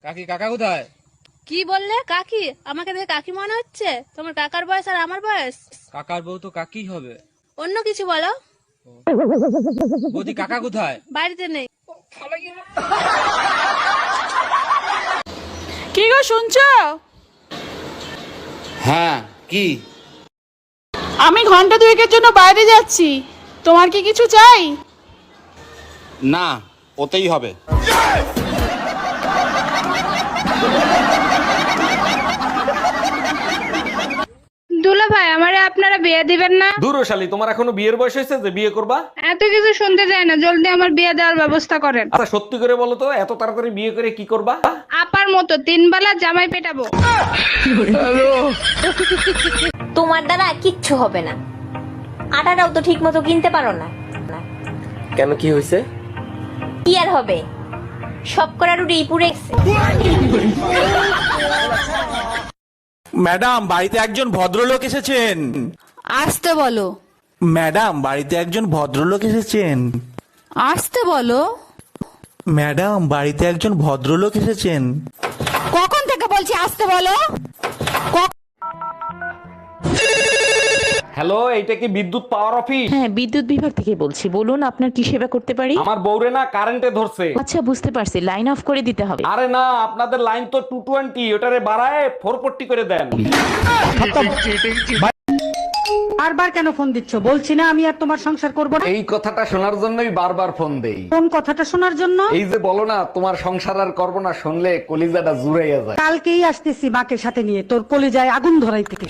কাকি কাকা কোথায়? কি বললে? কাকি? আমাকে দেখে কাকি মনে হচ্ছে? তোমার কাকার বয়স আর আমার বয়স। কাকার বউ তো কাকি হবে। অন্য কিছু বলো। বৌদি কাকা কোথায়? বাড়িতে নেই। কি গো শুনছো? হ্যাঁ, কি? আমি ঘন্টা দুয়েকের জন্য বাইরে যাচ্ছি, তোমার কি কিছু চাই? না, ওতেই হবে। দুলা ভাই, আমারে আপনারা বিয়ে দিবেন না? দূর শালী, তোমার এখনো বিয়ের বয়স হয়েছে যে বিয়ে করবা? এত কিছু শুনতে চাই না, জলদি আমার বিয়ে দেওয়ার ব্যবস্থা করেন। আচ্ছা সত্যি করে বলো তো, এত তাড়াতাড়ি বিয়ে করে কি করবা? আপার মতো 3 বেলা জামাই পেটাবো। তোমার দ্বারা কিচ্ছু হবে না। আটাটাও তো ঠিক মতো কিনতে পারো না। কেন, কি হয়েছে? কি আর হবে, সব করা রুটি পুড়ে গেছে। ম্যাডাম, বাড়িতে একজন ভদ্রলোক এসেছেন। আসতে বলো। ম্যাডাম, বাড়িতে একজন ভদ্রলোক এসেছেন। আসতে বলো। ম্যাডাম, বাড়িতে একজন ভদ্রলোক এসেছেন। কখন থেকে বলছি আসতে বলো? হ্যালো, এইটা কি বিদ্যুৎ পাওয়ার অফিস? হ্যাঁ, বিদ্যুৎ বিভাগ থেকে বলছি, বলুন আপনার কি সেবা করতে পারি? আমার বউরে না কারেন্টে ধরছে। আচ্ছা, বুঝতে পারছি, লাইন অফ করে দিতে হবে। আরে না, আপনাদের লাইন তো 220, ওটারে বাড়ায় 440 করে দেন। বারবার কেন ফোন দিচ্ছ? বলছি না আমি আর তোমার সংসার করব না। এই কথাটা শোনার জন্যই বারবার ফোন দেই। কোন কথাটা শোনার জন্য? এই যে বলো না তোমার সংসার আর করবো না, শুনলে কলিজাটা জুড়াইয়া যায়। কালকেই আসতেছি মাকে সাথে নিয়ে, তোর কলিজায় আগুন ধরাই থেকে।